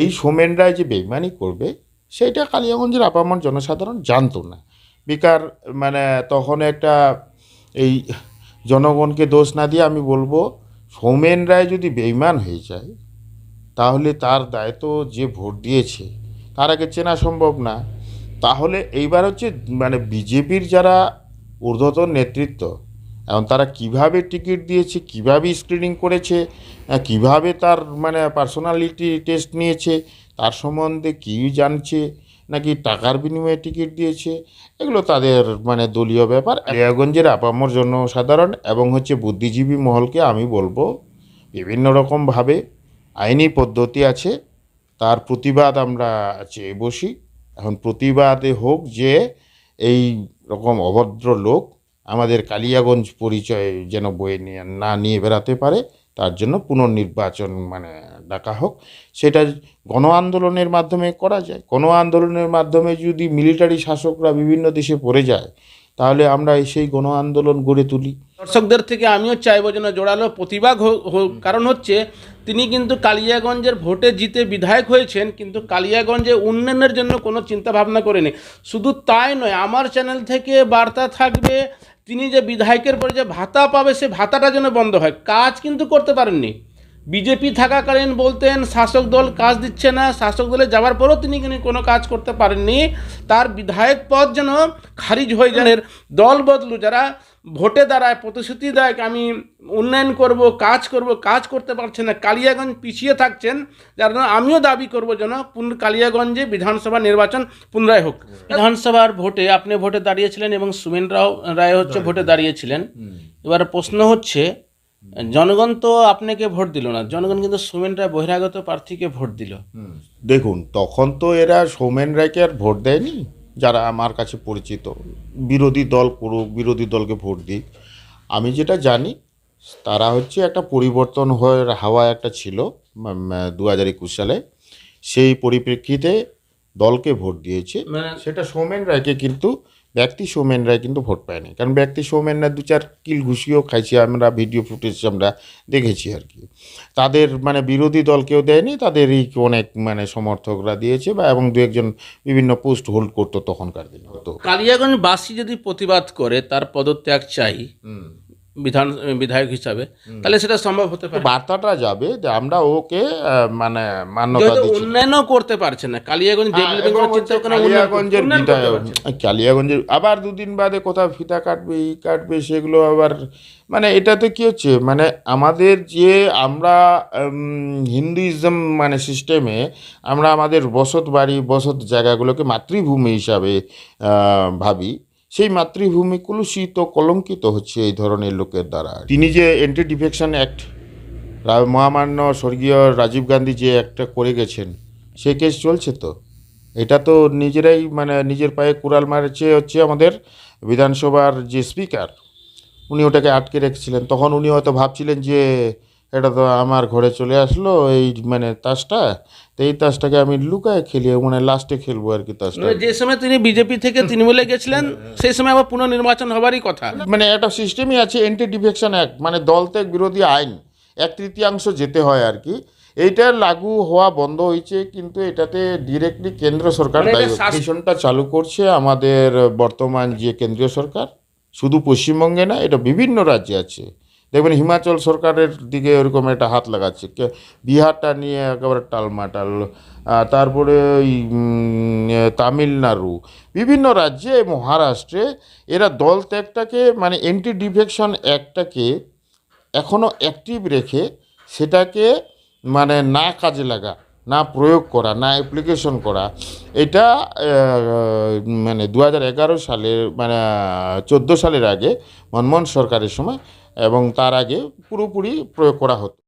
এই সোমেন রায় যে বেইমানি করবে সেইটা কালিয়াগঞ্জের আপামর জনসাধারণ জানতো না। বেকার মানে তখন একটা এই জনগণকে দোষ না দিয়ে আমি বলবো, সোমেন রায় যদি বেইমান হয়ে যায় তাহলে তার দায়িত্ব যে ভোট দিয়েছে তার আগে চেনা সম্ভব না। তাহলে এইবার হচ্ছে মানে বিজেপির যারা ঊর্ধ্বতন নেতৃত্ব, এখন তারা কিভাবে টিকিট দিয়েছে, কিভাবে স্ক্রিনিং করেছে, কিভাবে তার মানে পার্সোনালিটি টেস্ট নিয়েছে, তার সম্বন্ধে কী জানছে, নাকি টাকার বিনিময়ে টিকিট দিয়েছে, এগুলো তাদের মানে দলীয় ব্যাপার। কালিয়াগঞ্জের আপামর জনসাধারণ এবং হচ্ছে বুদ্ধিজীবী মহলকে আমি বলবো, বিভিন্ন রকমভাবে আইনি পদ্ধতি আছে, তার প্রতিবাদ আমরা চেয়ে বসি। এখন প্রতিবাদে হোক যে এই রকম অভদ্র লোক আমাদের কালিয়াগঞ্জ পরিচয় যেন বয়ে নিয়ে না নিয়ে বেড়াতে পারে, তার জন্য পুনর্নির্বাচন মানে ডাকা হোক। সেটা গণ আন্দোলনের মাধ্যমে করা যায়। গণ আন্দোলনের মাধ্যমে যদি মিলিটারি শাসকরা বিভিন্ন দেশে পড়ে যায় তাহলে আমরা সেই গণ আন্দোলন গড়ে তুলি। দর্শকদের থেকে আমিও চাইবো যেন জোরালো প্রতিবাদ হোক, কারণ হচ্ছে তিনি কিন্তু কালিয়াগঞ্জের ভোটে জিতে বিধায়ক হয়েছেন, কিন্তু কালিয়াগঞ্জে উন্নয়নের জন্য কোনো চিন্তা ভাবনা করেনি। শুধু তাই নয়, আমার চ্যানেল থেকে বার্তা থাকবে তিনি যে বিধায়কের পরে যে ভাতা পাবে সে ভাতাটা যেন বন্ধ হয়। কাজ কিন্তু করতে পারেননি। বিজেপি থাকাকালীন বলতেন শাসক দল কাজ দিচ্ছে না, শাসক দলে যাওয়ার পরেও তিনি কিন্তু কোনো কাজ করতে পারেননি। তার বিধায়ক পদ যেন খারিজ হয়ে যায়। দল বদলু যারা ভোটে দাঁড়ায় প্রতিশ্রুতি দেয় আমি উন্নয়ন করব, কাজ করতে পারছে না, কালিয়াগঞ্জ পিছিয়ে থাকছেন, যার জন্য আমিও দাবি করব যেন কালিয়াগঞ্জে বিধানসভা নির্বাচন পুনরায় হোক। বিধানসভার ভোটে আপনি ভোটে দাঁড়িয়েছিলেন এবং সুমেন রায় হচ্ছে ভোটে দাঁড়িয়েছিলেন। এবার প্রশ্ন হচ্ছে, জনগণ তো আপনাকে ভোট দিল না, জনগণ কিন্তু সোমেন রায় বহিরাগত প্রার্থীকে ভোট দিল। দেখুন, তখন তো এরা সোমেন রায়কে আর ভোট দেয়নি। যারা আমার কাছে পরিচিত, বিরোধী দল করুক, বিরোধী দলকে ভোট দিক, আমি যেটা জানি তারা হচ্ছে একটা পরিবর্তন হাওয়া একটা ছিল 2021 সালে, সেই পরিপ্রেক্ষিতে দলকে ভোট দিয়েছে। সেটা সোমেন রায়কে, কিন্তু ব্যক্তি সোমেন রায় কিন্তু ভোট পায়নি। কারণ ব্যক্তি সোমেন রায় 2-4 কিল ঘুষিও খাইছে, আমরা ভিডিও ফুটেজ আমরা দেখেছি আর কি। তাদের মানে বিরোধী দলকেও দেয়নি, তাদেরই অনেক মানে সমর্থকরা দিয়েছে, বা এবং 2-1 বিভিন্ন পোস্ট হোল্ড করতো তখনকার দিন। হতো কালিয়াগঞ্জবাসী যদি প্রতিবাদ করে তার পদত্যাগ চাই বিধায়ক হিসাবে, তাহলে সেটা সম্ভব হতে পারে। বার্তাটা যাবে যে আমরা ওকে মানে মান্যতা দিচ্ছি। উন্নয়নও করতে পারছে না কালিয়াগঞ্জের বিধায়ক, কালিয়াগঞ্জের আবার 2 দিন বাদে কোথাও ফিতা কাটবে সেগুলো আবার মানে এটাতে কি হচ্ছে, মানে আমাদের যে আমরা হিন্দুইজম মানে সিস্টেমে আমরা আমাদের বসত জায়গাগুলোকে মাতৃভূমি হিসাবে ভাবি, সেই মাতৃভূমি কলুষিত কলঙ্কিত হচ্ছে এই ধরনের লোকের দ্বারা। তিনি যে অ্যান্টি ডিফেকশন অ্যাক্ট, মহামান্য স্বর্গীয় রাজীব গান্ধী যে একটা করে গেছেন, সেই কেস চলছে। তো এটা তো নিজেরাই মানে নিজের পায়ে কুড়াল মারছে হচ্ছে আমাদের বিধানসভার যে স্পিকার, উনি ওটাকে আটকে রেখেছিলেন। তখন উনি হয়তো ভাবছিলেন যে এটা তো আমার ঘরে চলে আসলো এই মানে তাসটা, তো এই তাসটাকে আমি লুকায় খেলি, মানে লাস্টে খেলবো আর কি তাসটা। যে সময় তিনি বিজেপি থেকে তৃণমূলে গেছিলেন সেই সময় আবার পুনর্নির্বাচন হবারই কথা। মানে একটা সিস্টেমই আছে অ্যান্টি ডিফেকশন অ্যাক্ট, মানে দলত্যাগ বিরোধী আইন, 1/3 যেতে হয় আর কি। এইটা লাগু হওয়া বন্ধ হয়েছে, কিন্তু এটাতে ডিরেক্টলি কেন্দ্র সরকার মিশনটা চালু করছে। আমাদের বর্তমান যে কেন্দ্রীয় সরকার, শুধু পশ্চিমবঙ্গে না, এটা বিভিন্ন রাজ্যে আছে। দেখবেন হিমাচল সরকারের দিকে ওরকম একটা হাত লাগাচ্ছে, বিহারটা নিয়ে একেবারে টালমাটাল, তারপরে ওই তামিলনাড়ু, বিভিন্ন রাজ্যে, মহারাষ্ট্রে এরা দল ত্যাগটাকে মানে অ্যান্টি ডিফেকশন অ্যাক্টটাকে এখনও অ্যাক্টিভ রেখে সেটাকে মানে না কাজে লাগা, না প্রয়োগ করা, না অ্যাপ্লিকেশন করা, এটা মানে 2011 সালের মানে 14 সালের আগে মনমোহন সরকারের সময় এবং তার আগে পুরোপুরি প্রয়োগ করা হতো।